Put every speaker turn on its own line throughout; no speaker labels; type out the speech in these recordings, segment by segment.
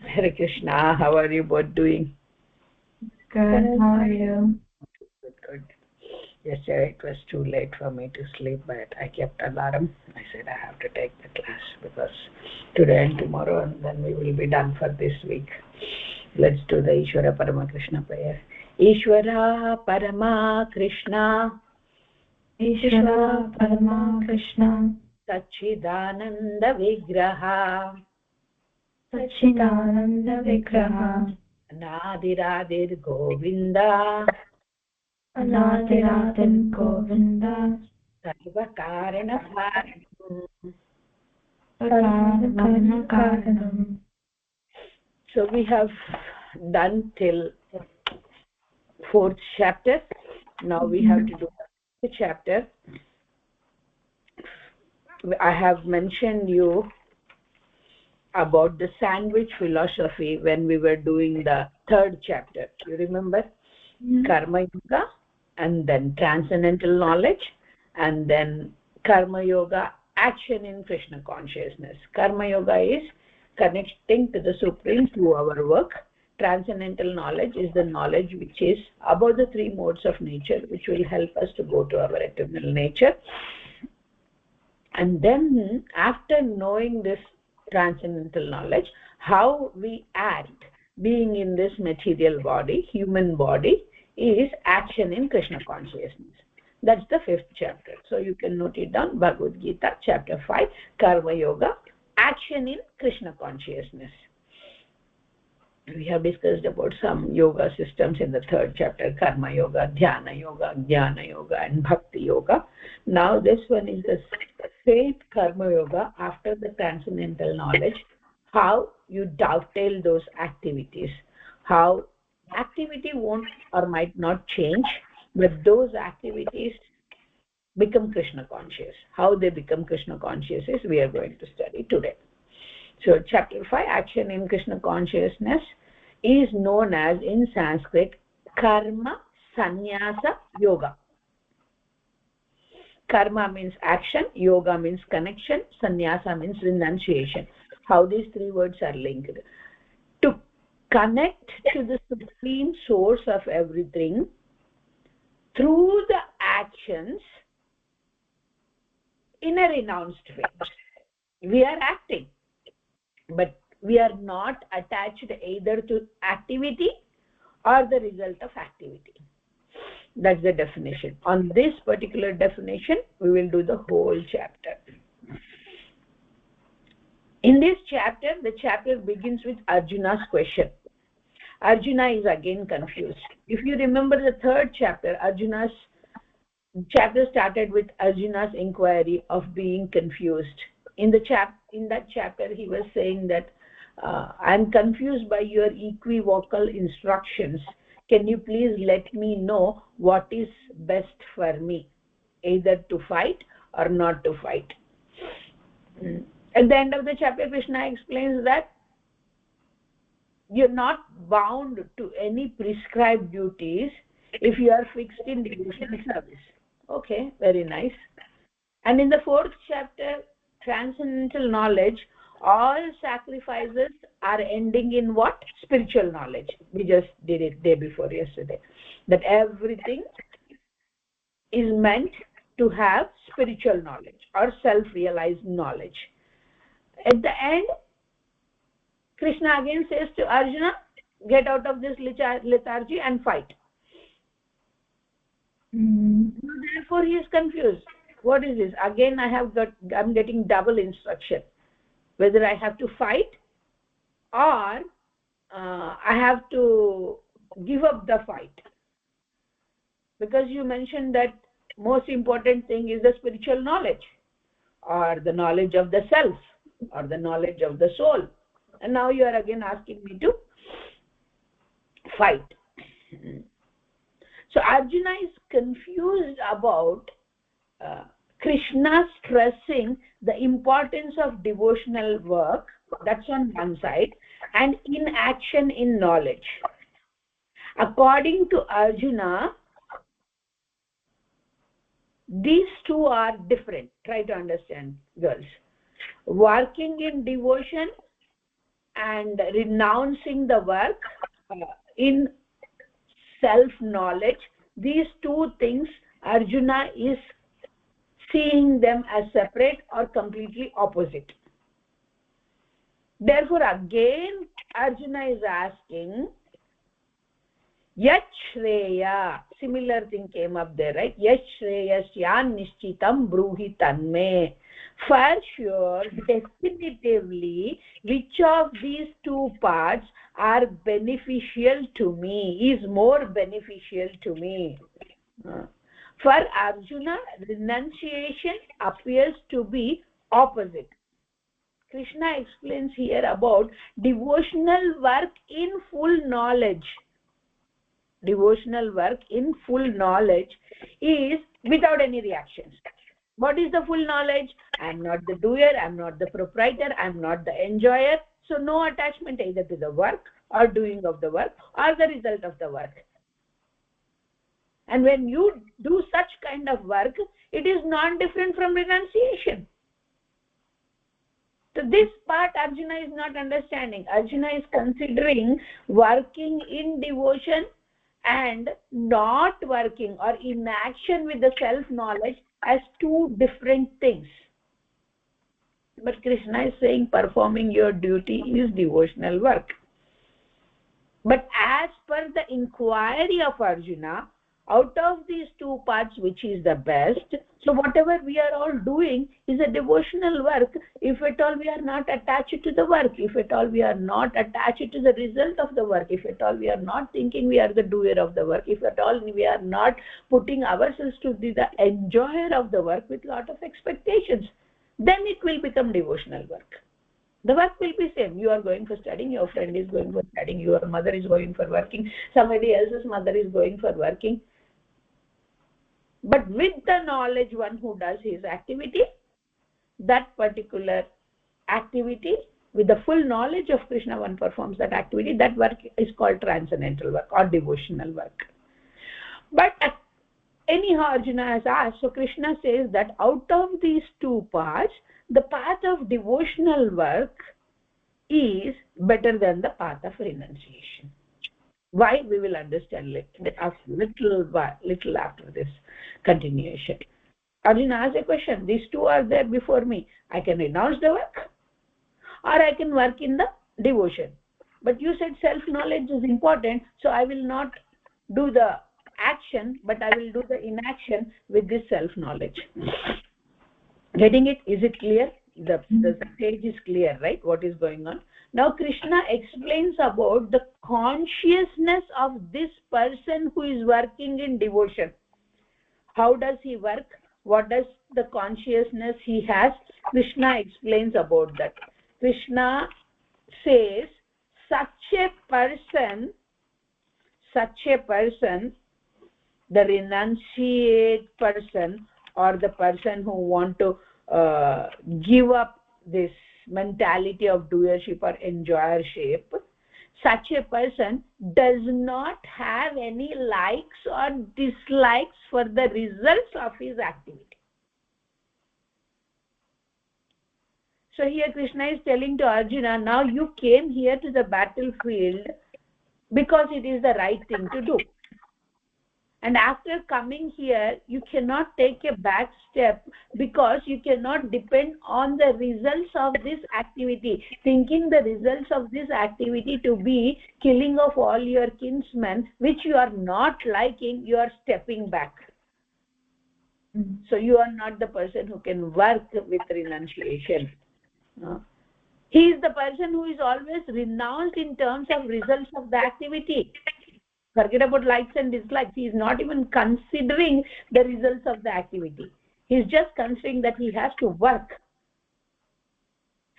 Hare Krishna. How are you both doing?
Good. How are you?
Good, good. Yesterday it was too late for me to sleep, but I kept alarm. I said I have to take the class because today and tomorrow, and then we will be done for this week. Let's do the Ishvara Paramakrishna prayer. Ishvara Paramakrishna
Ishvara Parama Krishna
Sachidananda Vigraha
Sachidananda Vigraha
Nadiradir Govinda
Anadiradim Govinda
Sarva Karana Karanam.
Karana Karanam.
So we have done till fourth chapter. Now we have to do the chapter. I have mentioned you about the sandwich philosophy when we were doing the third chapter. You remember? Karma Yoga, and then transcendental knowledge, and then Karma Yoga, action in Krishna consciousness. Karma Yoga is connecting to the Supreme through our work. Transcendental knowledge is the knowledge which is above the three modes of nature, which will help us to go to our eternal nature. And then after knowing this transcendental knowledge, how we act being in this material body, human body, is action in Krishna consciousness. That's the fifth chapter. So you can note it down, Bhagavad Gita chapter 5, Karma Yoga, action in Krishna consciousness. We have discussed about some yoga systems in the third chapter, Karma Yoga, Dhyana Yoga, Jnana Yoga, and Bhakti Yoga. Now this one is the faith Karma Yoga after the transcendental knowledge, how you dovetail those activities, how activity won't or might not change, but those activities become Krishna conscious. How they become Krishna conscious is we are going to study today. So chapter 5, action in Krishna consciousness, is known as in Sanskrit karma sannyasa yoga. Karma means action, yoga means connection, sannyasa means renunciation. How these three words are linked. To connect to the supreme source of everything through the actions in a renounced way. We are acting, but we are not attached either to activity or the result of activity. That's the definition. On this particular definition, we will do the whole chapter. In this chapter, the chapter begins with Arjuna's question. Arjuna is again confused. If you remember the third chapter, Arjuna's chapter started with Arjuna's inquiry of being confused. In that chapter, he was saying that I'm confused by your equivocal instructions. Can you please let me know what is best for me, either to fight or not to fight? At the end of the chapter, Krishna explains that you're not bound to any prescribed duties if you are fixed in devotional service. Okay, very nice. And in the fourth chapter, transcendental knowledge, all sacrifices are ending in what? Spiritual knowledge. We just did it day before yesterday, that everything is meant to have spiritual knowledge or self-realized knowledge. At the end, Krishna again says to Arjuna, get out of this lethargy and fight. Therefore he is confused. What is this? Again I'm getting double instruction, whether I have to fight or I have to give up the fight, because you mentioned that most important thing is the spiritual knowledge or the knowledge of the self or the knowledge of the soul, and now you are again asking me to fight. So Arjuna is confused about Krishna stressing the importance of devotional work, that's on one side, and inaction in knowledge. According to Arjuna, these two are different. Try to understand, girls. Working in devotion and renouncing the work in self knowledge, these two things Arjuna is seeing them as separate or completely opposite. Therefore again Arjuna is asking yat shreya, similar thing came up there, right? Yat shreyasyan nishchitam bruhi tanme. For sure, definitively, which of these two paths are beneficial to me, is more beneficial to me. For Arjuna, renunciation appears to be opposite. Krishna explains here about devotional work in full knowledge. Devotional work in full knowledge is without any reactions. What is the full knowledge? I am not the doer, I am not the proprietor, I am not the enjoyer. So no attachment either to the work or doing of the work or the result of the work. And when you do such kind of work, it is non-different from renunciation. So this part Arjuna is not understanding. Arjuna is considering working in devotion and not working or inaction with the self-knowledge as two different things. But Krishna is saying performing your duty is devotional work. But as per the inquiry of Arjuna, out of these two paths, which is the best? So whatever we are all doing is a devotional work, if at all we are not attached to the work, if at all we are not attached to the result of the work, if at all we are not thinking we are the doer of the work, if at all we are not putting ourselves to be the enjoyer of the work with lot of expectations, then it will become devotional work. The work will be same. You are going for studying, your friend is going for studying, your mother is going for working, somebody else's mother is going for working. But with the knowledge, one who does his activity, that particular activity, with the full knowledge of Krishna, one performs that activity. That work is called transcendental work or devotional work. But anyhow, Arjuna has asked, so Krishna says that out of these two paths, the path of devotional work is better than the path of renunciation. Why? We will understand little after this continuation. Arjuna asks a question. These two are there before me. I can renounce the work or I can work in the devotion. But you said self-knowledge is important, so I will not do the action, but I will do the inaction with this self-knowledge. Getting it? Is it clear? The stage is clear, right? What is going on? Now Krishna explains about the consciousness of this person who is working in devotion. How does he work? What does the consciousness he has? Krishna explains about that. Krishna says such a person, the renunciate person or the person who want to give up this mentality of doership or enjoyership, such a person does not have any likes or dislikes for the results of his activity. So here Krishna is telling to Arjuna, now you came here to the battlefield because it is the right thing to do. And after coming here, you cannot take a back step because you cannot depend on the results of this activity. Thinking the results of this activity to be killing of all your kinsmen, which you are not liking, you are stepping back. So you are not the person who can work with renunciation. He is the person who is always renounced in terms of results of the activity. Forget about likes and dislikes. He is not even considering the results of the activity. He is just considering that he has to work.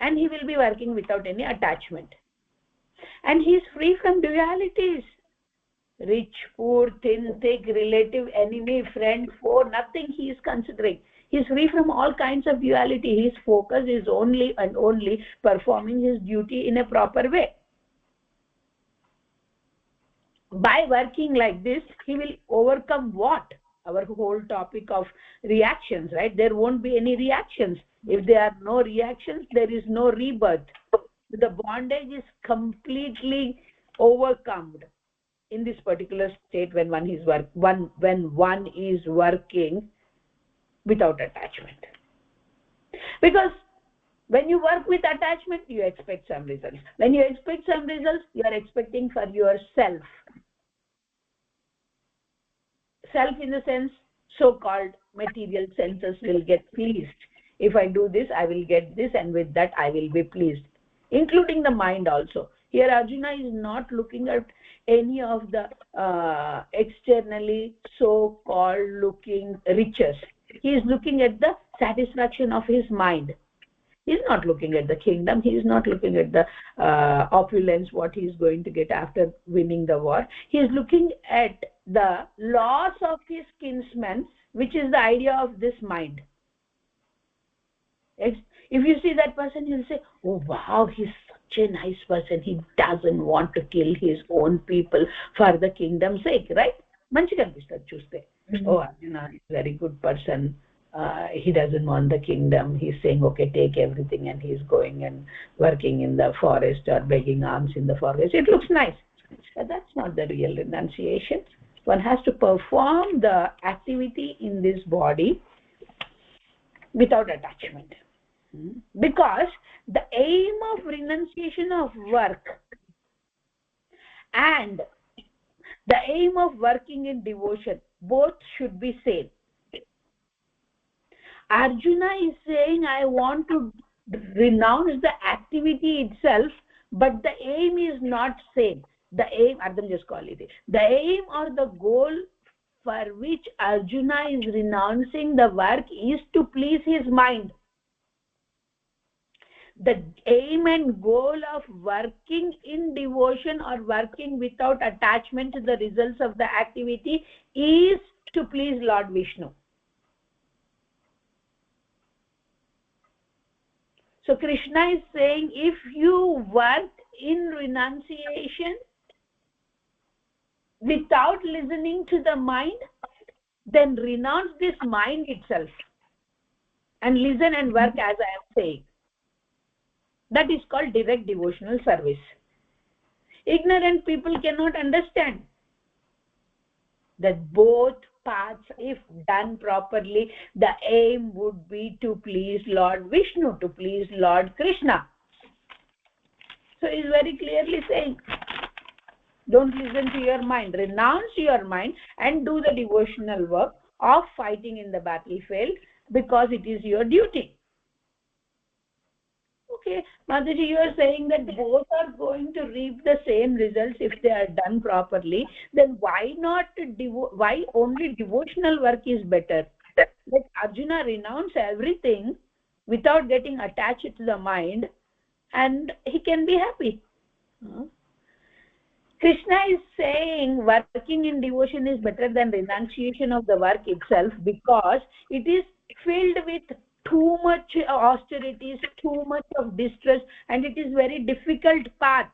And he will be working without any attachment. And he is free from dualities. Rich, poor, thin, thick, relative, enemy, friend, foe, nothing he is considering. He is free from all kinds of duality. His focus is only and only performing his duty in a proper way. By working like this, he will overcome what? Our whole topic of reactions, right? There won't be any reactions. If there are no reactions, there is no rebirth. the bondage is completely overcome in this particular state when one is working without attachment. Because when you work with attachment, you expect some results. When you expect some results, you are expecting for yourself. Self in the sense, so-called material senses will get pleased. If I do this, I will get this, and with that I will be pleased, including the mind also. Here Arjuna is not looking at any of the externally so-called looking riches. He is looking at the satisfaction of his mind. He is not looking at the kingdom. He is not looking at the opulence, what he is going to get after winning the war. He is looking at the loss of his kinsmen, which is the idea of this mind. If you see that person, you'll say, oh wow, he's such a nice person. He doesn't want to kill his own people for the kingdom's sake, right? Manchi kanpistadu chuste. Oh, Arjuna is a very good person. He doesn't want the kingdom. He's saying, okay, take everything, and he's going and working in the forest or begging alms in the forest. It looks nice, but that's not the real renunciation. One has to perform the activity in this body without attachment, because the aim of renunciation of work and the aim of working in devotion, both should be same. Arjuna is saying, I want to renounce the activity itself, but the aim is not same. The aim, Ardham just call it, the aim or the goal for which Arjuna is renouncing the work is to please his mind. The aim and goal of working in devotion or working without attachment to the results of the activity is to please Lord Vishnu. So Krishna is saying, if you work in renunciation without listening to the mind, then renounce this mind itself and listen and work as I am saying. That is called direct devotional service. Ignorant people cannot understand that both paths, if done properly, the aim would be to please Lord Vishnu, to please Lord Krishna. So he is very clearly saying, don't listen to your mind, renounce your mind and do the devotional work of fighting in the battlefield, because it is your duty. Okay, Mataji, you are saying that both are going to reap the same results if they are done properly. Then why not why only devotional work is better? Let Arjuna renounce everything without getting attached to the mind, and he can be happy. Krishna is saying working in devotion is better than renunciation of the work itself, because it is filled with too much austerities, too much of distress, and it is very difficult path.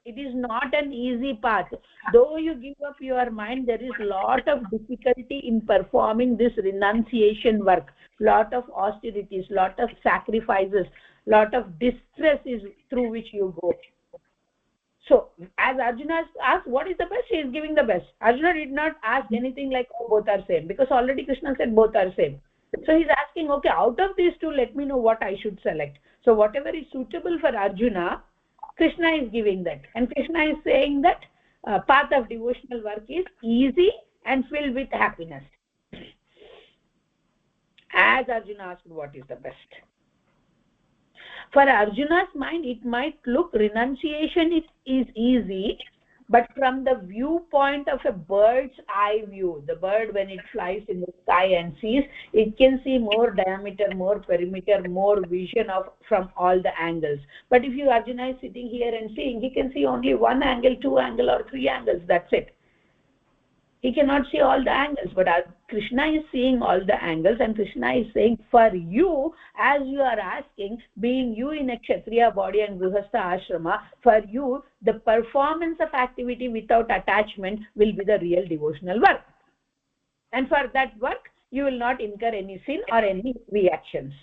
It is not an easy path. Though you give up your mind, there is lot of difficulty in performing this renunciation work. Lot of austerities, lot of sacrifices, lot of distress is through which you go. So as Arjuna asked what is the best, he is giving the best. Arjuna did not ask anything like, oh, both are same, because already Krishna said both are same. So he's asking, okay, out of these two, let me know what I should select. So whatever is suitable for Arjuna, Krishna is giving that. And Krishna is saying that path of devotional work is easy and filled with happiness. As Arjuna asked, what is the best? For Arjuna's mind, it might look renunciation is easy, but from the viewpoint of a bird's eye view, the bird when it flies in the sky and sees, it can see more diameter, more perimeter, more vision from all the angles. But if Arjuna is sitting here and seeing, he can see only one angle, two angle, or three angles. That's it. He cannot see all the angles, but Krishna is seeing all the angles, and Krishna is saying, for you, as you are asking, being you in a Kshatriya body and Grihastha ashrama, for you, the performance of activity without attachment will be the real devotional work. And for that work, you will not incur any sin or any reactions.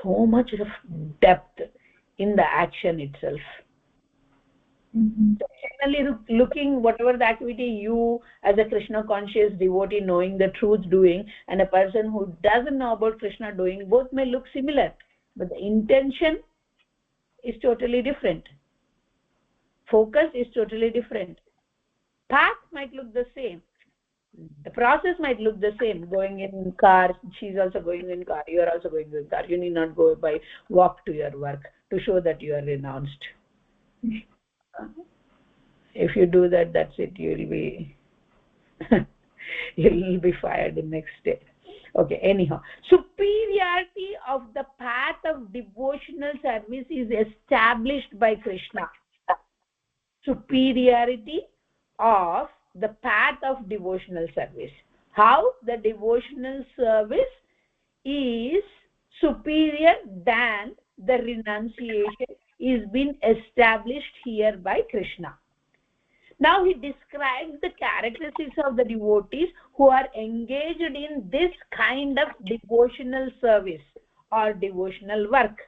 So much of depth in the action itself. So generally looking, whatever the activity you as a Krishna conscious devotee knowing the truth doing, and a person who doesn't know about Krishna doing, both may look similar, but the intention is totally different, focus is totally different, path might look the same, the process might look the same. Going in car, she's also going in car, you are also going in car. You need not go by walk to your work to show that you are renounced. If you do that, that's it, you'll be you'll be fired the next day. Okay, anyhow, superiority of the path of devotional service is established by Krishna. Superiority of the path of devotional service. How the devotional service is superior than the renunciation is being established here by Krishna. Now he describes the characteristics of the devotees who are engaged in this kind of devotional service or devotional work.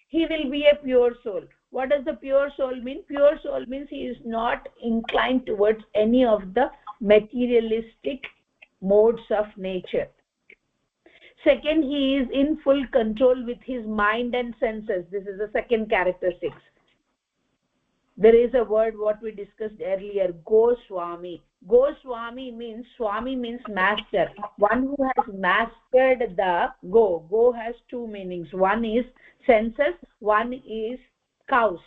He will be a pure soul. What does the pure soul mean? Pure soul means he is not inclined towards any of the materialistic modes of nature. Second, he is in full control with his mind and senses. This is the second characteristic. There is a word what we discussed earlier, Goswami. Goswami means, Swami means master, one who has mastered the go has two meanings. One is senses, one is cows,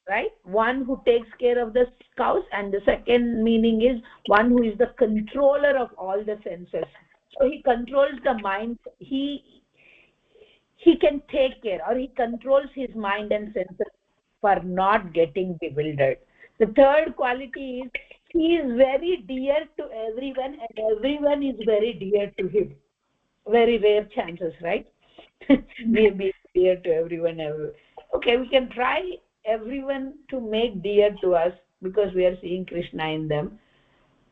right? One who takes care of the cows, and the second meaning is one who is the controller of all the senses. So he controls the mind, he can take care, or he controls his mind and senses for not getting bewildered. The third quality is he is very dear to everyone and everyone is very dear to him. Very rare chances, right? We be dear to everyone. Okay, we can try everyone to make dear to us because we are seeing Krishna in them.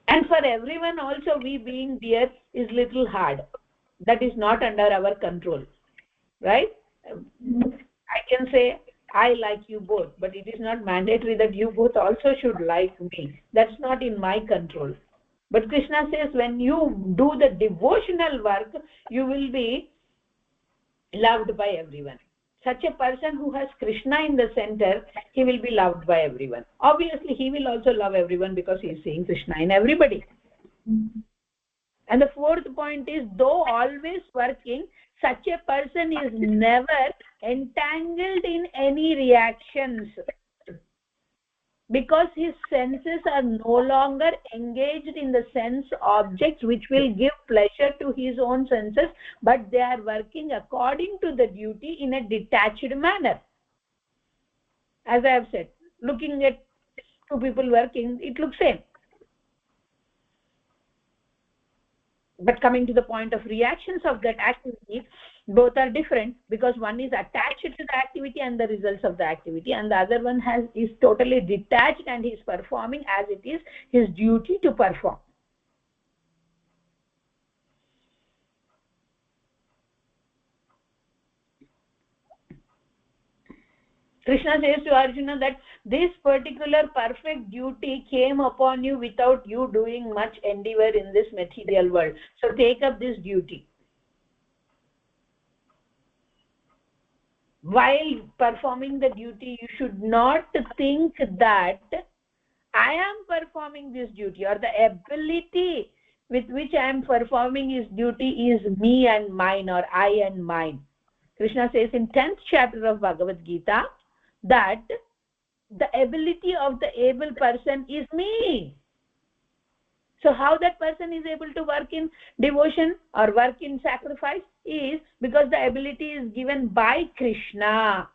And for everyone also, we being dear is little hard. That is not under our control, right? I can say I like you both, but it is not mandatory that you both also should like me. That's not in my control. But Krishna says when you do the devotional work, you will be loved by everyone. Such a person who has Krishna in the center, he will be loved by everyone. Obviously, he will also love everyone because he is seeing Krishna in everybody. And the fourth point is, though always working, such a person is never entangled in any reactions because his senses are no longer engaged in the sense objects which will give pleasure to his own senses, but they are working according to the duty in a detached manner. As I have said, looking at two people working, it looks same. But coming to the point of reactions of that activity, both are different because one is attached to the activity and the results of the activity, and the other one is totally detached and he is performing as it is his duty to perform. Krishna says to Arjuna that this particular perfect duty came upon you without you doing much endeavor in this material world. So take up this duty. While performing the duty, you should not think that I am performing this duty, or the ability with which I am performing his duty is me and mine, or I and mine. Krishna says in 10th chapter of Bhagavad Gita that the ability of the able person is me. So how that person is able to work in devotion or work in sacrifice is because the ability is given by Krishna.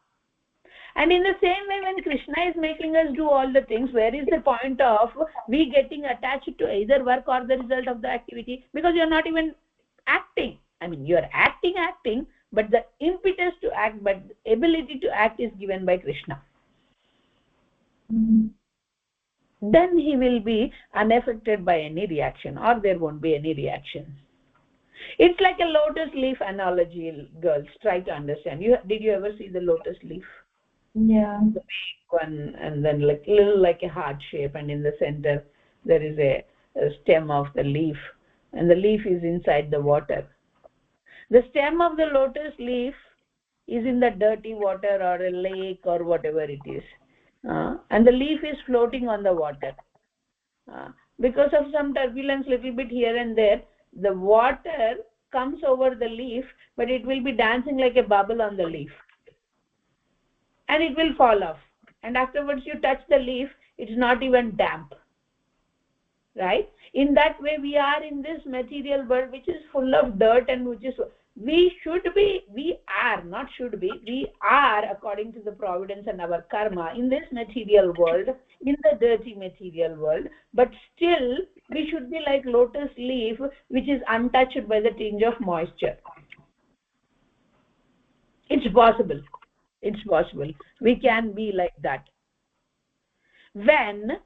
And in the same way, when Krishna is making us do all the things, where is the point of we getting attached to either work or the result of the activity? Because you are not even acting. I mean, you are acting, but the impetus to act, but the ability to act is given by Krishna. Then he will be unaffected by any reaction, or there won't be any reaction. It's like a lotus leaf analogy, girls. Try to understand. Did you ever see the lotus leaf?
Yeah.
The big one, and then like little like a heart shape, and in the center there is a stem of the leaf, and the leaf is inside the water. The stem of the lotus leaf is in the dirty water or a lake or whatever it is, and the leaf is floating on the water. Because of some turbulence little bit here and there, the water comes over the leaf, but it will be dancing like a bubble on the leaf, and it will fall off, and afterwards you touch the leaf, it's not even damp, right? In that way we are in this material world which is full of dirt, and which is we are not should be, we are, according to the providence and our karma, in this material world, in the dirty material world, but still we should be like lotus leaf which is untouched by the tinge of moisture. It's possible. It's possible. We can be like that. When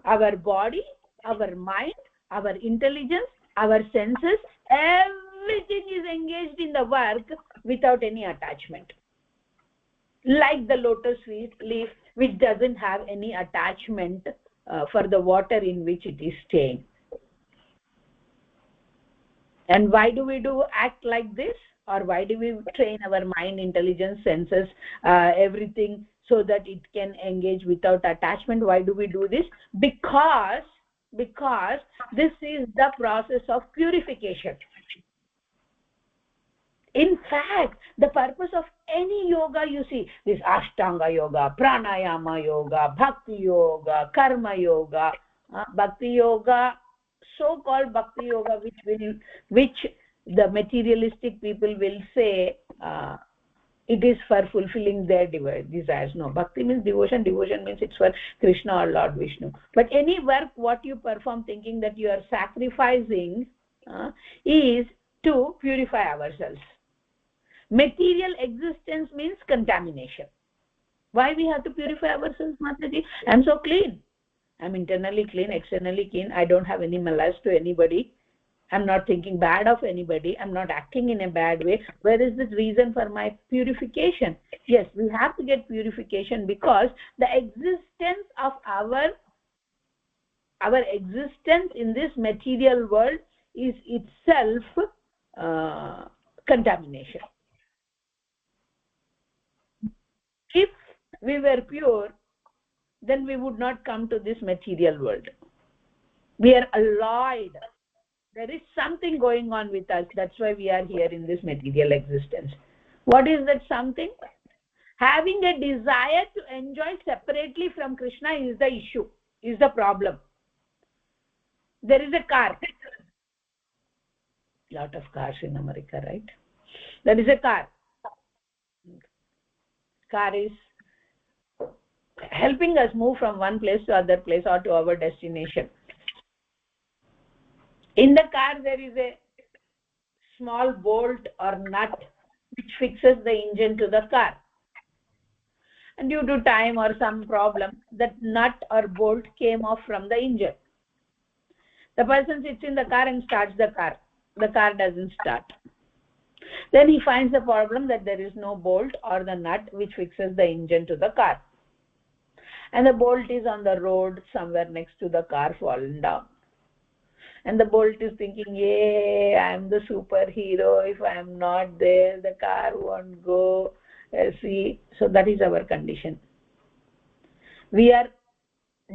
our body, our mind, our intelligence, our senses, everything is engaged in the work without any attachment. Like the lotus leaf which doesn't have any attachment for the water in which it is staying. And why do we act like this? Or why do we train our mind, intelligence, senses, everything, so that it can engage without attachment? Why do we do this? Because this is the process of purification. In fact, the purpose of any yoga, you see, this Ashtanga yoga, Pranayama yoga, Bhakti yoga, Karma yoga, Bhakti yoga, so-called Bhakti yoga, which the materialistic people will say it is for fulfilling their desires. No, Bhakti means devotion. Devotion means it's for Krishna or Lord Vishnu. But any work what you perform thinking that you are sacrificing is to purify ourselves. Material existence means contamination. Why we have to purify ourselves, Mataji? I'm so clean. I'm internally clean, externally clean. I don't have any malice to anybody. I'm not thinking bad of anybody. I'm not acting in a bad way. Where is the reason for my purification? Yes, we have to get purification because the existence of our existence in this material world is itself contamination. If we were pure, then we would not come to this material world. We are alloyed. There is something going on with us. That's why we are here in this material existence. What is that something? Having a desire to enjoy separately from Krishna is the issue, is the problem. There is a car. Lot of cars in America, right? There is a car. Car is helping us move from one place to other place or to our destination. In the car there is a small bolt or nut which fixes the engine to the car, and due to time or some problem that nut or bolt came off from the engine. The person sits in the car and starts the car doesn't start. Then he finds the problem that there is no bolt or the nut which fixes the engine to the car, and the bolt is on the road somewhere next to the car, fallen down. And the bolt is thinking, yay, I am the superhero. If I am not there, the car won't go. See, so that is our condition. We are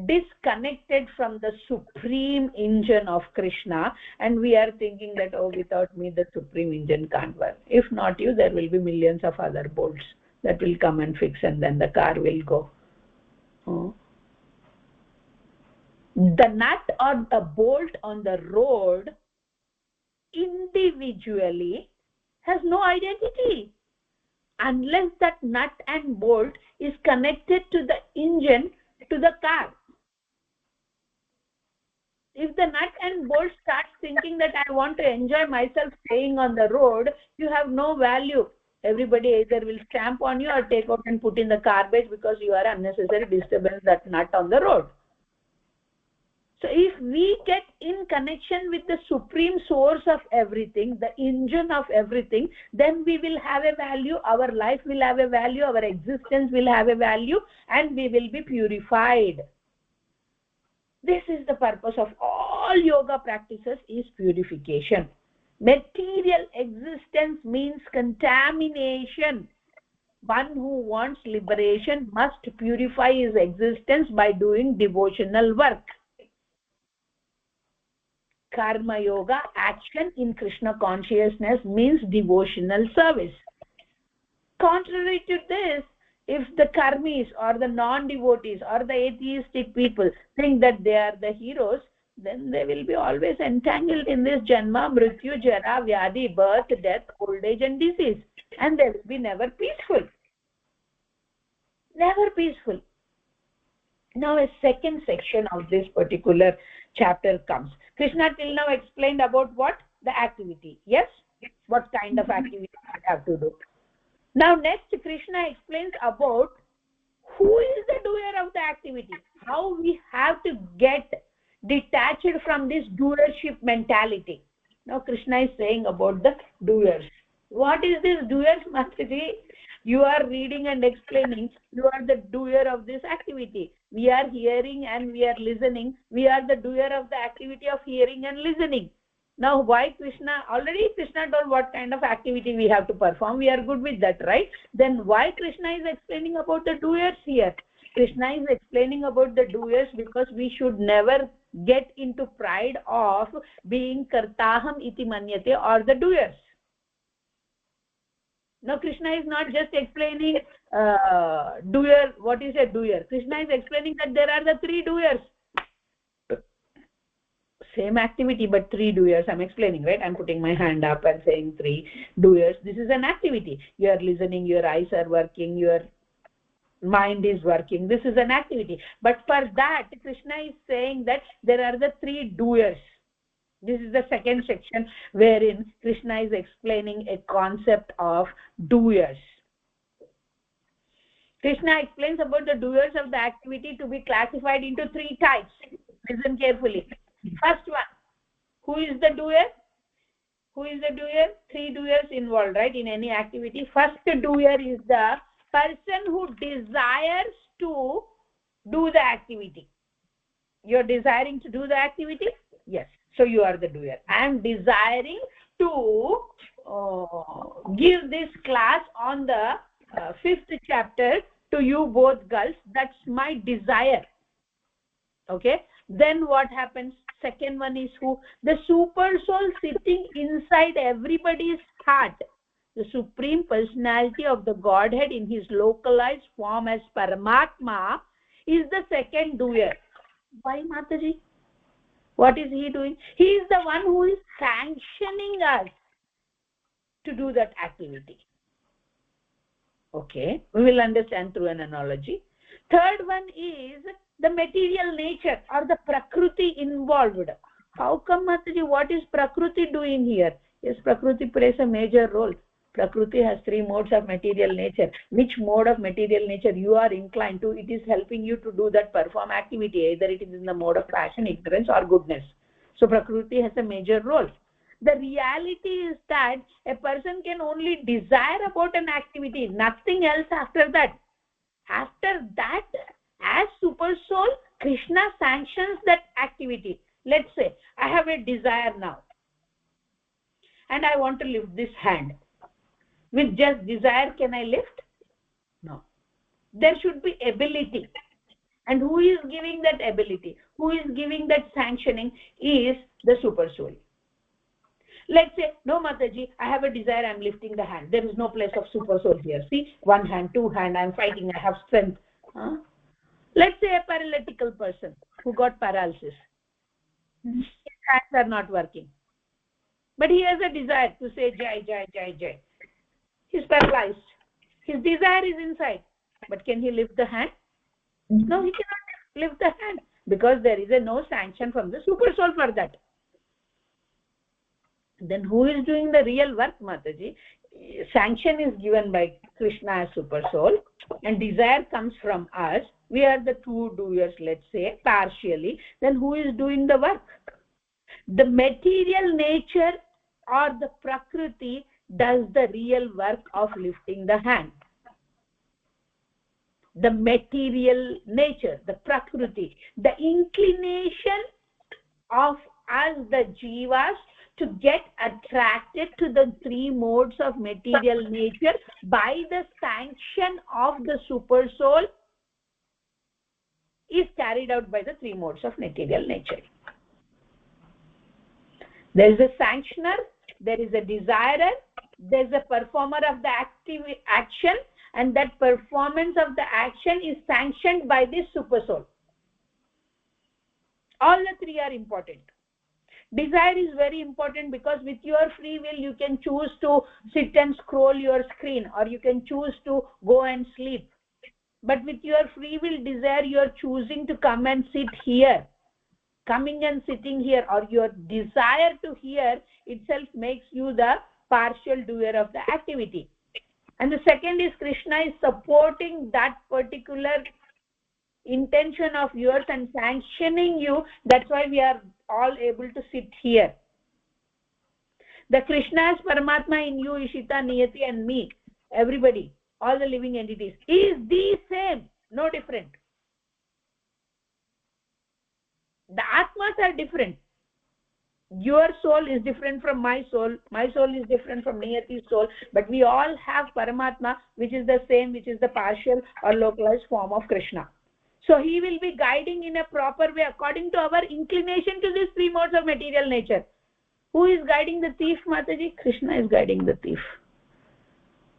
disconnected from the supreme engine of Krishna, and we are thinking that, oh, without me the supreme engine can't work. If not you, there will be millions of other bolts that will come and fix, and then the car will go. Oh. The nut or the bolt on the road individually has no identity unless that nut and bolt is connected to the engine, to the car. If the nut and bolt starts thinking that I want to enjoy myself staying on the road, you have no value. Everybody either will stamp on you or take out and put in the garbage because you are unnecessary disturbance that nut on the road. So if we get in connection with the supreme source of everything, the engine of everything, then we will have a value, our life will have a value, our existence will have a value, and we will be purified. This is the purpose of all yoga practices, is purification. Material existence means contamination. One who wants liberation must purify his existence by doing devotional work. Karma yoga, action in Krishna consciousness, means devotional service. Contrary to this, if the karmis or the non-devotees or the atheistic people think that they are the heroes, then they will be always entangled in this janma, mrityu, jara, vyadhi, birth, death, old age and disease, and they will be never peaceful. Never peaceful. Now a second section of this particular chapter comes. Krishna till now explained about what? The activity. Yes? What kind of activity we have to do. Now next Krishna explains about who is the doer of the activity. How we have to get detached from this doership mentality. Now Krishna is saying about the doers. What is this doers, Mataji? You are reading and explaining. You are the doer of this activity. We are hearing and we are listening. We are the doer of the activity of hearing and listening. Now why Krishna? Already Krishna told what kind of activity we have to perform. We are good with that, right? Then why Krishna is explaining about the doers here? Krishna is explaining about the doers because we should never get into pride of being kartaham iti manyate, or the doers. Now Krishna is not just explaining doer. What is a doer? Krishna is explaining that there are the three doers. Same activity but three doers. I'm explaining, right? I'm putting my hand up and saying three doers. This is an activity. You are listening, your eyes are working, your mind is working. This is an activity. But for that, Krishna is saying that there are the three doers. This is the second section wherein Krishna is explaining a concept of doers. Krishna explains about the doers of the activity to be classified into three types. Listen carefully. First one, who is the doer? Who is the doer? Three doers involved, right, in any activity. First doer is the person who desires to do the activity. You're desiring to do the activity? Yes. So you are the doer. I am desiring to give this class on the 5th chapter to you both girls. That's my desire. Okay. Then what happens? Second one is who? The super soul sitting inside everybody's heart. The supreme personality of the Godhead in his localized form as Paramatma is the second doer. Why, Mataji? What is he doing? He is the one who is sanctioning us to do that activity. Okay, we will understand through an analogy. Third one is the material nature or the Prakriti involved. How come, Mataji? What is Prakriti doing here? Yes, Prakriti plays a major role. Prakriti has three modes of material nature. Which mode of material nature you are inclined to, it is helping you to do that perform activity. Either it is in the mode of passion, ignorance or goodness. So Prakriti has a major role. The reality is that a person can only desire about an activity, nothing else after that. After that, as super soul, Krishna sanctions that activity. Let's say I have a desire now and I want to lift this hand. With just desire, can I lift? No. There should be ability. And who is giving that ability? Who is giving that sanctioning is the super soul. Let's say, no, Mataji, I have a desire, I'm lifting the hand. There is no place of super soul here. See, one hand, two hand, I'm fighting, I have strength. Let's say a paralytical person who got paralysis. His hands are not working. But he has a desire to say Jai, Jai, Jai, Jai. He's paralyzed. His desire is inside. But can he lift the hand? No, he cannot lift the hand because there is no sanction from the super soul for that. Then who is doing the real work, Mataji? sanction is given by Krishna as super soul, and desire comes from us. We are the two doers, let's say, partially. Then who is doing the work? The material nature or the Prakriti does the real work of lifting the hand. The material nature, the Prakriti, the inclination of us, the jivas, to get attracted to the three modes of material nature by the sanction of the super soul is carried out by the three modes of material nature. There is a sanctioner, there is a desirer, there is a performer of the action, and that performance of the action is sanctioned by this super soul. All the three are important. Desire is very important because with your free will you can choose to sit and scroll your screen, or you can choose to go and sleep. But with your free will desire, you are choosing to come and sit here. Coming and sitting here, or your desire to hear itself, makes you the partial doer of the activity. And the second is Krishna is supporting that particular intention of yours and sanctioning you. That's why we are all able to sit here. The Krishna is Paramatma in you, Ishita, Niyati, and me, everybody, all the living entities, is the same, no different. The Atmas are different. Your soul is different from my soul is different from Niyati's soul, but we all have Paramatma, which is the same, which is the partial or localized form of Krishna. So he will be guiding in a proper way according to our inclination to these three modes of material nature. Who is guiding the thief, Mataji? Krishna is guiding the thief.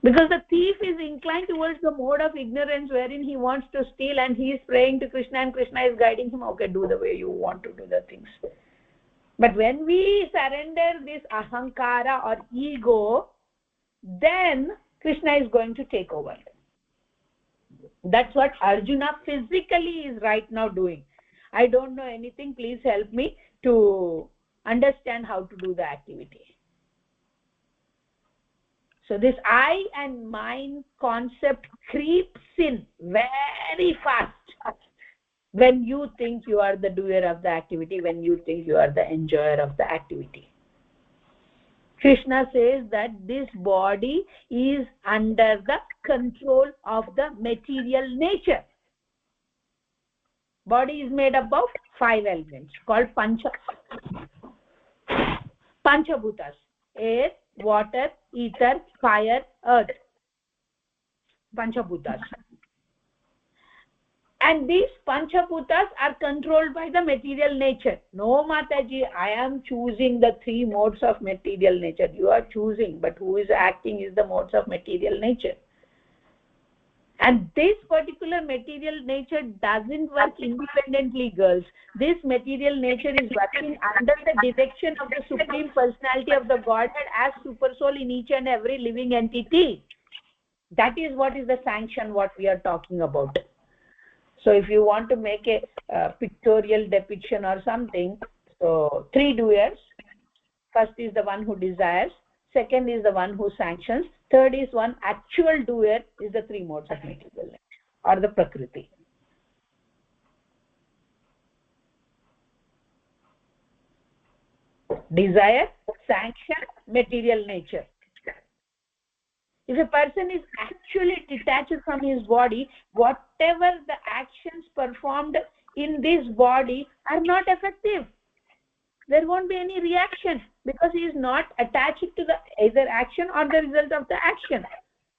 Because the thief is inclined towards the mode of ignorance wherein he wants to steal, and he is praying to Krishna, and Krishna is guiding him, okay, do the way you want to do the things. But when we surrender this ahankara or ego, then Krishna is going to take over. That's what Arjuna physically is right now doing. I don't know anything. Please help me to understand how to do the activity. So this I and mine concept creeps in very fast when you think you are the doer of the activity, when you think you are the enjoyer of the activity. Krishna says that this body is under the control of the material nature. Body is made up of 5 elements called Panchabhutas: air, water, ether, fire, earth. Panchabhutas. And these Panchabhutas are controlled by the material nature. No, Mataji, I am choosing the 3 modes of material nature. You are choosing, but who is acting is the modes of material nature. And this particular material nature doesn't work independently, girls. This material nature is working under the direction of the Supreme Personality of the Godhead as Super Soul in each and every living entity. That is what is the sanction, what we are talking about. So if you want to make a pictorial depiction or something, so 3 doers. First is the one who desires, second is the one who sanctions, third is one actual doer, is the 3 modes of material nature or the Prakriti. Desire, sanction, material nature. If a person is actually detached from his body, whatever the actions performed in this body are not effective. There won't be any reaction because he is not attached to the either action or the result of the action.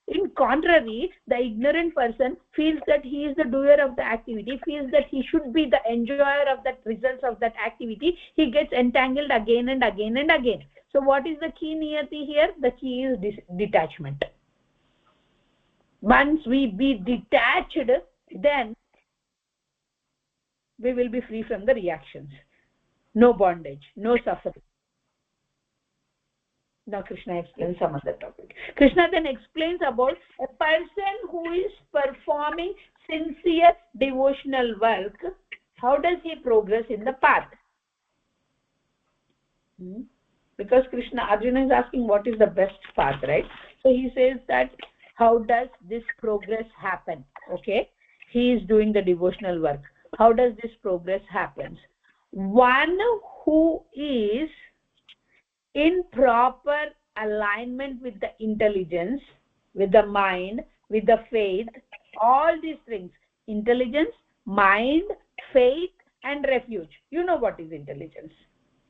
In contrary, the ignorant person feels that he is the doer of the activity, feels that he should be the enjoyer of the results of that activity. He gets entangled again and again and again. So what is the key niyati here? The key is detachment. Once we be detached, then we will be free from the reactions. No bondage, no suffering. Now Krishna explains some other topic. Krishna then explains about a person who is performing sincere devotional work. How does he progress in the path? Because Arjuna is asking what is the best path, right? So he says that how does this progress happen? Okay, he is doing the devotional work. How does this progress happen? One who is in proper alignment with the intelligence, with the mind, with the faith, all these things: intelligence, mind, faith, and refuge. You know what is intelligence.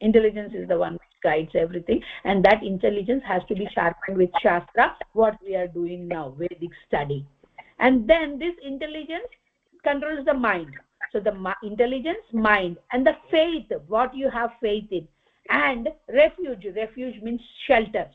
Intelligence is the one which guides everything, and that intelligence has to be sharpened with Shastra, what we are doing now, Vedic study. And then this intelligence controls the mind. So the intelligence, mind, and the faith, what you have faith in, and refuge. Refuge means shelter.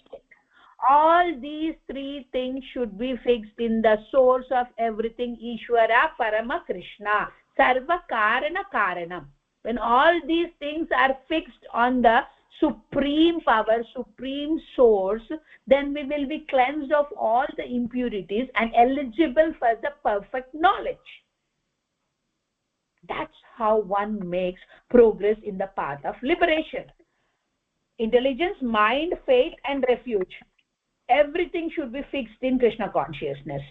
All these three things should be fixed in the source of everything, Ishvara Parama Krishna, Sarva Karana Karanam. When all these things are fixed on the supreme power, supreme source, then we will be cleansed of all the impurities and eligible for the perfect knowledge. That's how one makes progress in the path of liberation. Intelligence, mind, faith, and refuge. Everything should be fixed in Krishna consciousness.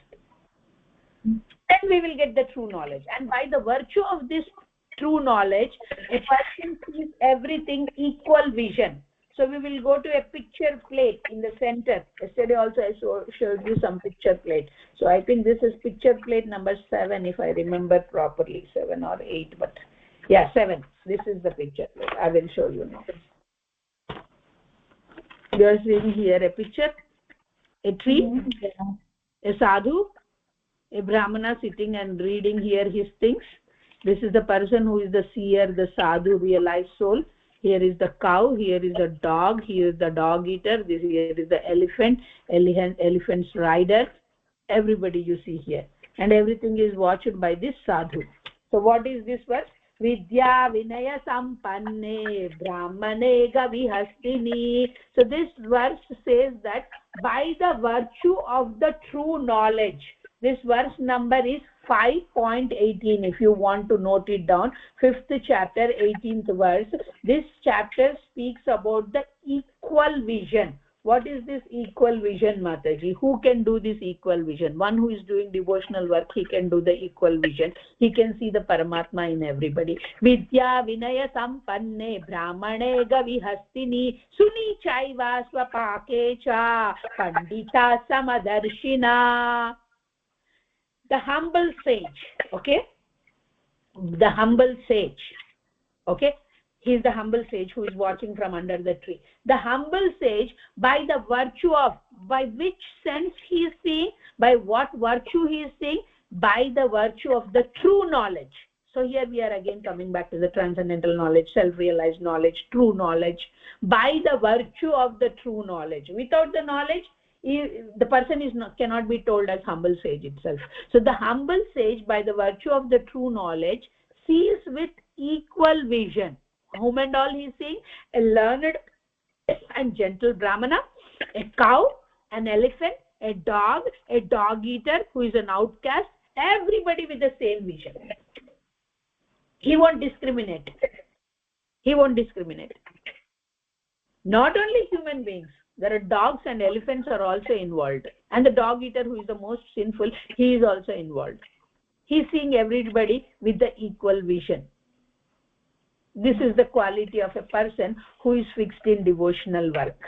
Then we will get the true knowledge. And by the virtue of this true knowledge, a person sees everything equal vision. So we will go to a picture plate in the center. Yesterday also I showed you some picture plate. So I think this is picture plate number 7, if I remember properly, 7 or 8, but yeah, 7. This is the picture plate. I will show you now. You are seeing here a picture, a tree, a sadhu, a brahmana sitting and reading here his things. This is the person who is the seer, the sadhu, realized soul. Here is the cow, here is the dog, here is the dog eater, here is the elephant's rider. Everybody you see here. And everything is watched by this sadhu. So what is this verse? Vidya Vinaya Sampanne Brahmane Gavihastini. So this verse says that by the virtue of the true knowledge, this verse number is 5.18. If you want to note it down, 5th chapter, 18th verse. This chapter speaks about the equal vision. What is this equal vision, Mataji? Who can do this equal vision? One who is doing devotional work, he can do the equal vision. He can see the Paramatma in everybody. Vidya Vinaya Sampanne Brahmane Gavihastini Suni Chaiva Swapake Cha Pandita Samadarshina. The humble sage, okay? The humble sage, okay? He is the humble sage who is watching from under the tree. The humble sage, by the virtue of, by which sense he is seeing, by what virtue he is seeing, by the virtue of the true knowledge. So here we are again coming back to the transcendental knowledge, self-realized knowledge, true knowledge. By the virtue of the true knowledge. Without the knowledge, the person is not, cannot be told as humble sage itself. So the humble sage, by the virtue of the true knowledge, sees with equal vision. Whom and all he is seeing? A learned and gentle brahmana, a cow, an elephant, a dog eater who is an outcast, everybody with the same vision. He won't discriminate. He won't discriminate. Not only human beings, there are dogs and elephants are also involved, and the dog eater who is the most sinful, he is also involved. He is seeing everybody with the equal vision. This is the quality of a person who is fixed in devotional work.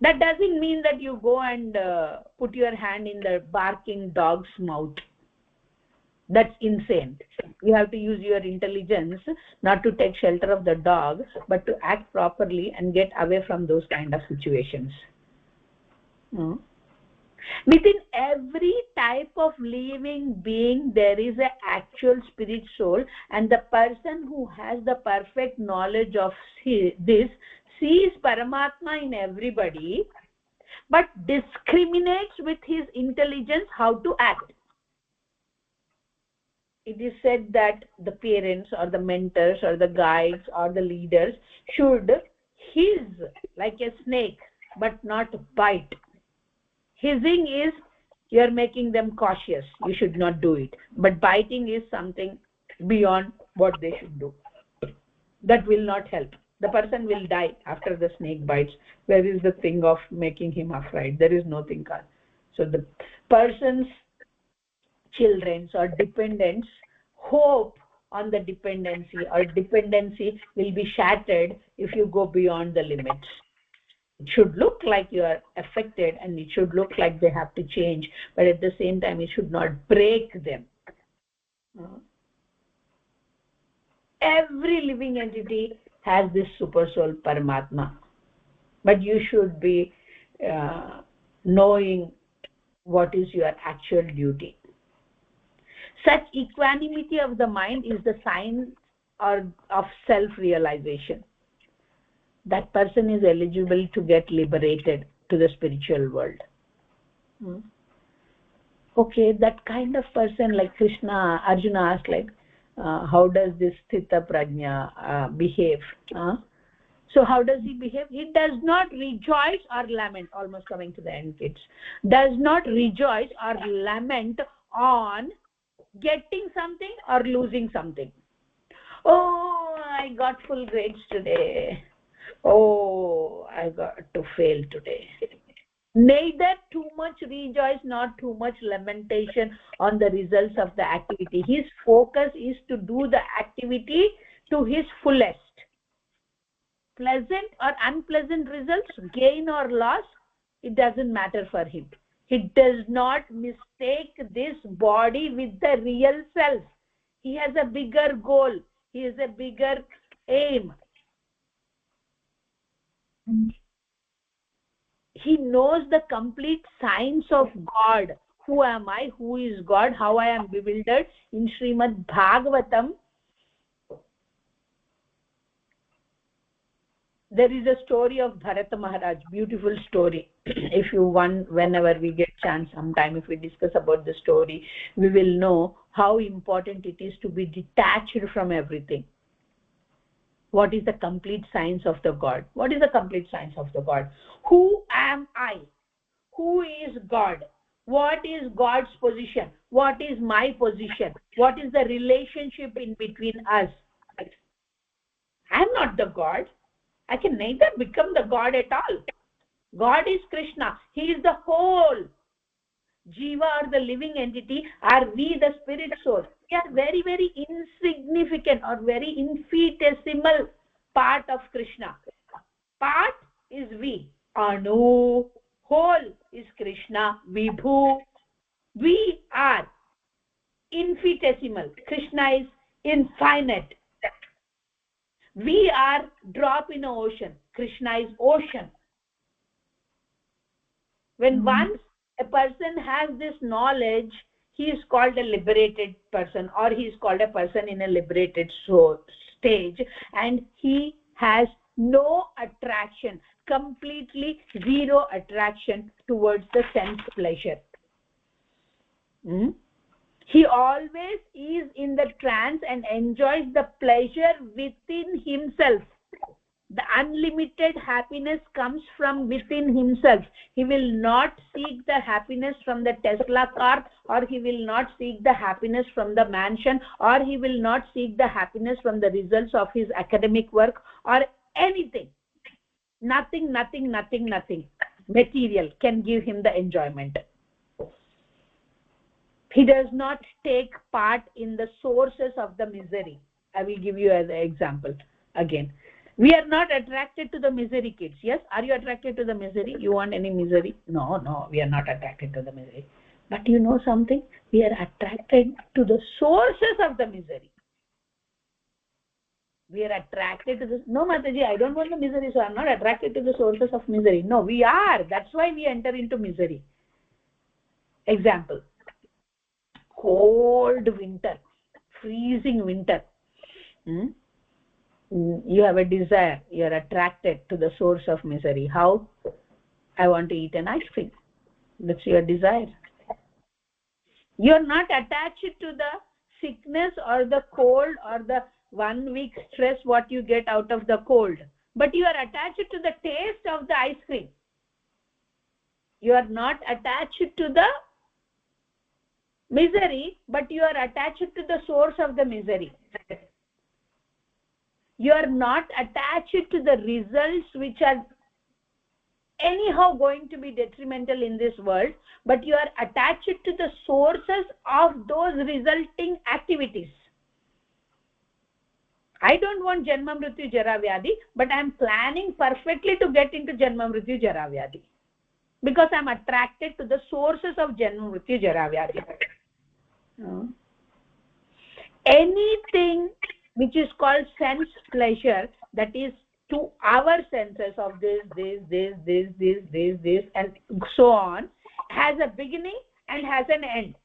That doesn't mean that you go and put your hand in the barking dog's mouth. That's insane. You have to use your intelligence not to take shelter of the dog, but to act properly and get away from those kind of situations. Within every type of living being, there is an actual spirit soul, and the person who has the perfect knowledge of this sees Paramatma in everybody, but discriminates with his intelligence how to act. It is said that the parents or the mentors or the guides or the leaders should hiss like a snake but not bite. Hissing is you are making them cautious, you should not do it, but biting is something beyond what they should do. That will not help. The person will die after the snake bites. Where is the thing of making him afraid? There is nothing called. So the person's children or dependents hope on the dependency, or dependency will be shattered if you go beyond the limits. It should look like you are affected, and it should look like they have to change, but at the same time it should not break them. Every living entity has this super soul Paramatma, but you should be knowing what is your actual duty. Such equanimity of the mind is the sign of self-realization. That person is eligible to get liberated to the spiritual world. Okay, that kind of person, like Arjuna asked, like, how does this Sthita Prajna behave? So how does he behave? He does not rejoice or lament, almost coming to the end, kids. Does not rejoice or lament on getting something or losing something. Oh, I got full grades today. Oh, I got to fail today. Neither too much rejoice nor too much lamentation on the results of the activity. His focus is to do the activity to his fullest. Pleasant or unpleasant results, gain or loss, it doesn't matter for him. He does not mistake this body with the real self. He has a bigger goal. He has a bigger aim. He knows the complete science of God. Who am I? Who is God? How I am bewildered? In Srimad Bhagavatam, there is a story of Bharata Maharaj, beautiful story. If you want, whenever we get chance, sometime if we discuss about the story, we will know how important it is to be detached from everything. What is the complete science of the God? What is the complete science of the God? Who am I? Who is God? What is God's position? What is my position? What is the relationship in between us? I am not the God. I can neither become the God at all. God is Krishna. He is the whole. Jiva, or the living entity, are we, the spirit soul. We are very, very insignificant or very infinitesimal part of Krishna. Part is we. Anu, whole is Krishna. Vibhu. We are infinitesimal. Krishna is infinite. We are drop in an ocean. Krishna is ocean. When once a person has this knowledge, he is called a liberated person, or he is called a person in a liberated stage, and he has no attraction, completely zero attraction towards the sense pleasure. He always is in the trance and enjoys the pleasure within himself. The unlimited happiness comes from within himself. He will not seek the happiness from the Tesla car, or he will not seek the happiness from the mansion, or he will not seek the happiness from the results of his academic work, or anything. Nothing material can give him the enjoyment. He does not take part in the sources of the misery. I will give you an example again. We are not attracted to the misery, kids. Yes, are you attracted to the misery? You want any misery? No, we are not attracted to the misery. But you know something? We are attracted to the sources of the misery. We are attracted to this. No, Mataji, I don't want the misery, so I'm not attracted to the sources of misery. No, we are. That's why we enter into misery. Example. Cold winter, freezing winter. You have a desire, you are attracted to the source of misery. How? I want to eat an ice cream. That's your desire. You are not attached to the sickness or the cold or the 1 week stress what you get out of the cold, but you are attached to the taste of the ice cream. You are not attached to the misery, but you are attached to the source of the misery. You are not attached to the results which are anyhow going to be detrimental in this world, but you are attached to the sources of those resulting activities. I don't want Janma Mrityu Jara Vyadhi, but I am planning perfectly to get into Janma Mrityu Jara Vyadhi, because I am attracted to the sources of Janma Mrityu Jara Vyadhi. Anything which is called sense pleasure, that is to our senses of this, and so on, has a beginning and has an end.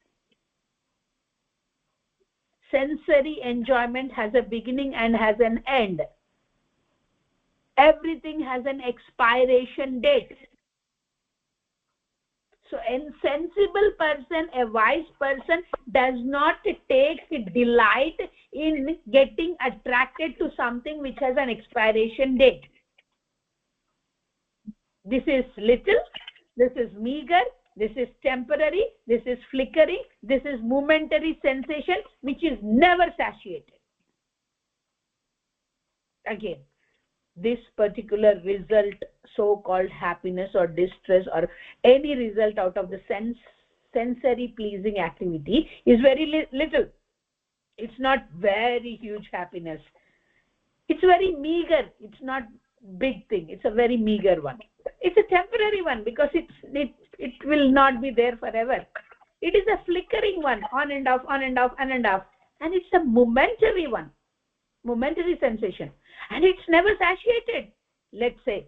Sensory enjoyment has a beginning and has an end. Everything has an expiration date. So a sensible person, a wise person, does not take delight in getting attracted to something which has an expiration date. This is little, this is meager, this is temporary, this is flickering, this is momentary sensation which is never satiated. Again, this particular result, so-called happiness or distress or any result out of the sensory pleasing activity, is very little. It's not very huge happiness. It's very meager. It's not big thing. It's a very meager one. It's a temporary one because it will not be there forever. It is a flickering one, on and off, on and off, on and off, and it's a momentary one, momentary sensation, and it's never satiated. Let's say,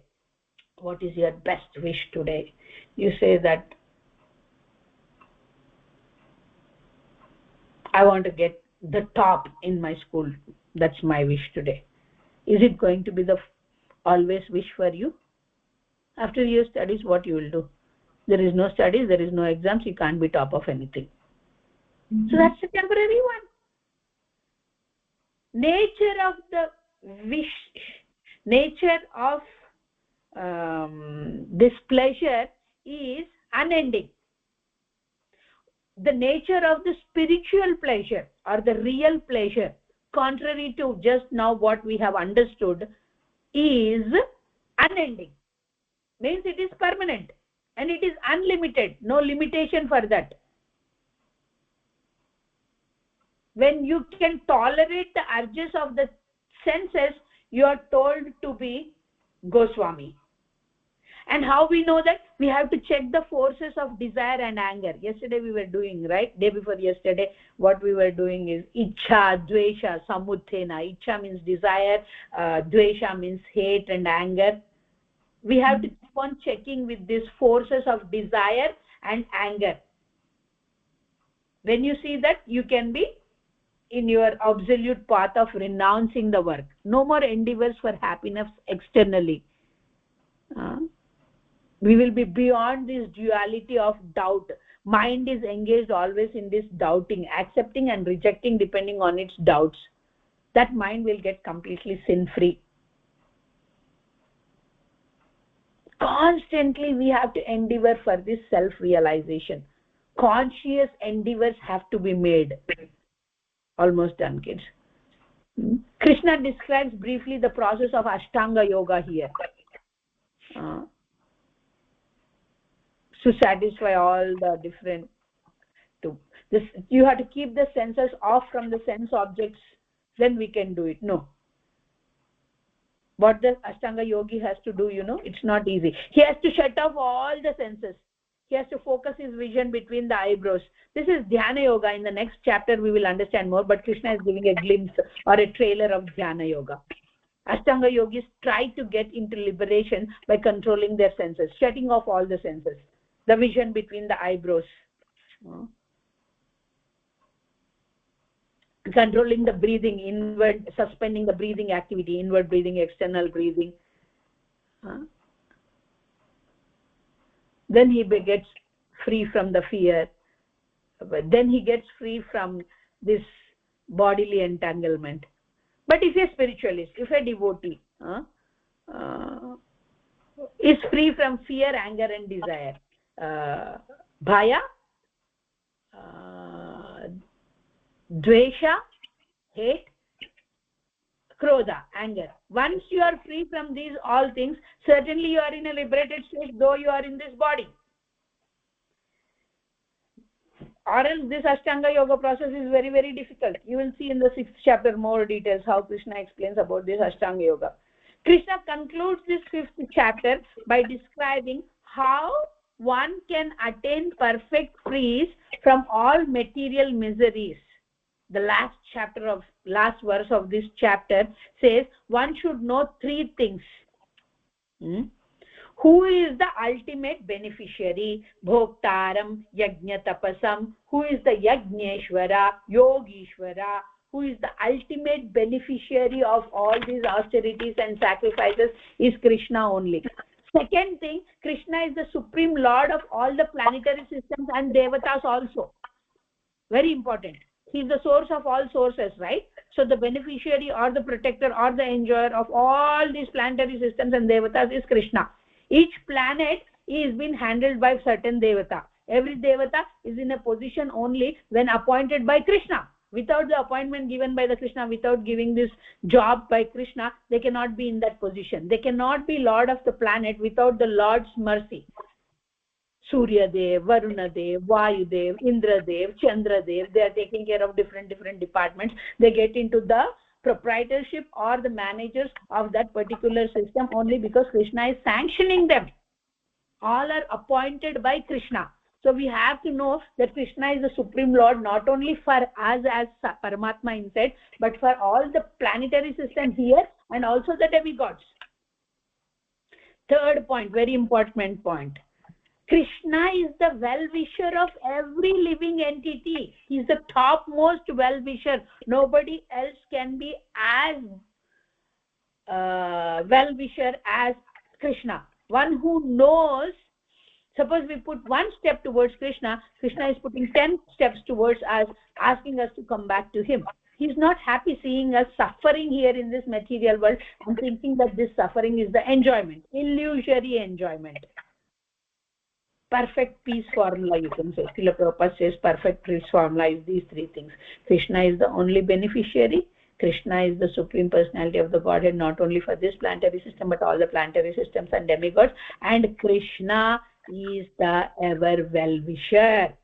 what is your best wish today? You say that I want to get the top in my school. That's my wish today. Is it going to be the always wish for you? After your studies, what you will do? There is no studies, there is no exams, you can't be top of anything. So that's a temporary one. Nature of the wish, nature of this pleasure is unending. The nature of the spiritual pleasure or the real pleasure, contrary to just now what we have understood, is unending. Means it is permanent and it is unlimited, no limitation for that. When you can tolerate the urges of the senses, you are told to be Goswami. And how we know that? We have to check the forces of desire and anger. Yesterday we were doing, right? Day before yesterday, what we were doing is Ichha, Dvesha, Samuthena. Ichha means desire, Dvesha means hate and anger. We have to keep on checking with these forces of desire and anger. When you see that, you can be in your absolute path of renouncing the work. No more endeavors for happiness externally. We will be beyond this duality of doubt. Mind is engaged always in this doubting, accepting and rejecting depending on its doubts. That mind will get completely sin-free. Constantly we have to endeavor for this self-realization. Conscious endeavors have to be made. Almost done, kids. Krishna describes briefly the process of Ashtanga Yoga here. To satisfy all the different you have to keep the senses off from the sense objects, then we can do it. No, what the Ashtanga yogi has to do, it's not easy. He has to shut off all the senses. He has to focus his vision between the eyebrows. This is Dhyana Yoga. In the next chapter we will understand more, but Krishna is giving a glimpse or a trailer of Dhyana Yoga. Ashtanga yogis try to get into liberation by controlling their senses, shutting off all the senses, the vision between the eyebrows, controlling the breathing, inward, suspending the breathing activity, inward breathing, external breathing. Then he gets free from the fear, but then he gets free from this bodily entanglement. But if a spiritualist, if a devotee is free from fear, anger and desire, bhaya, dvesha, hate, krodha, anger. Once you are free from these all things, certainly you are in a liberated state, though you are in this body. Or else this Ashtanga Yoga process is very, very difficult. You will see in the 6th chapter more details how Krishna explains about this Ashtanga Yoga. Krishna concludes this 5th chapter by describing how one can attain perfect freeze from all material miseries. The last verse of this chapter says one should know 3 things. Who is the ultimate beneficiary? Bhoktaram, Yajna Tapasam. Who is the Yajneshwara, Yogishwara? Who is the ultimate beneficiary of all these austerities and sacrifices is Krishna only. Second thing, Krishna is the supreme lord of all the planetary systems and devatas also. Very important. He is the source of all sources, right? So the beneficiary or the protector or the enjoyer of all these planetary systems and devatas is Krishna. Each planet is being handled by certain devata. Every devata is in a position only when appointed by Krishna. Without the appointment given by the Krishna, without giving this job by Krishna, they cannot be in that position. They cannot be lord of the planet without the Lord's mercy. Surya Dev, Varuna Dev, Vayu Dev, Indra Dev, Chandra Dev, they are taking care of different departments. They get into the proprietorship or the managers of that particular system only because Krishna is sanctioning them. All are appointed by Krishna. So we have to know that Krishna is the supreme lord not only for us as Paramatma inside, but for all the planetary system here and also the demigods. Third point, very important point. Krishna is the well-wisher of every living entity. He is the topmost well-wisher. Nobody else can be as well-wisher as Krishna. One who knows, suppose we put 1 step towards Krishna, Krishna is putting 10 steps towards us, asking us to come back to him. He is not happy seeing us suffering here in this material world and thinking that this suffering is the enjoyment, illusory enjoyment. Perfect peace formula, you can say. Srila Prabhupada says perfect peace formula is these 3 things. Krishna is the only beneficiary. Krishna is the supreme personality of the Godhead, not only for this planetary system but all the planetary systems and demigods. And Krishna is the ever well-wisher.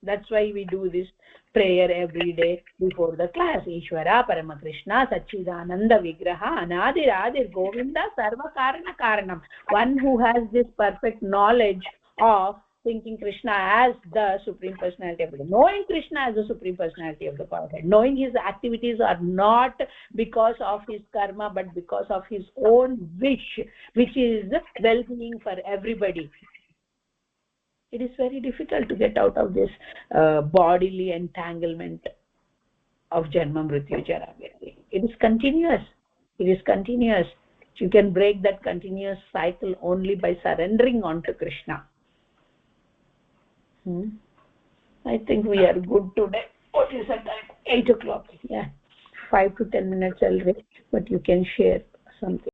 That's why we do this prayer every day before the class. Ishvara Parama Krishna Sachidananda Vigraha Anadir Adir Govinda Sarva Karana Karanam. One who has this perfect knowledge of thinking Krishna as the supreme personality of the Godhead, knowing Krishna as the supreme personality of the Godhead, knowing his activities are not because of his karma but because of his own wish, which is well-being for everybody. It is very difficult to get out of this bodily entanglement of Janma Mrityu Jara. It is continuous. It is continuous. You can break that continuous cycle only by surrendering onto Krishna. I think we are good today. What is the time? 8 o'clock. Yeah, 5 to 10 minutes I'll wait, but you can share something.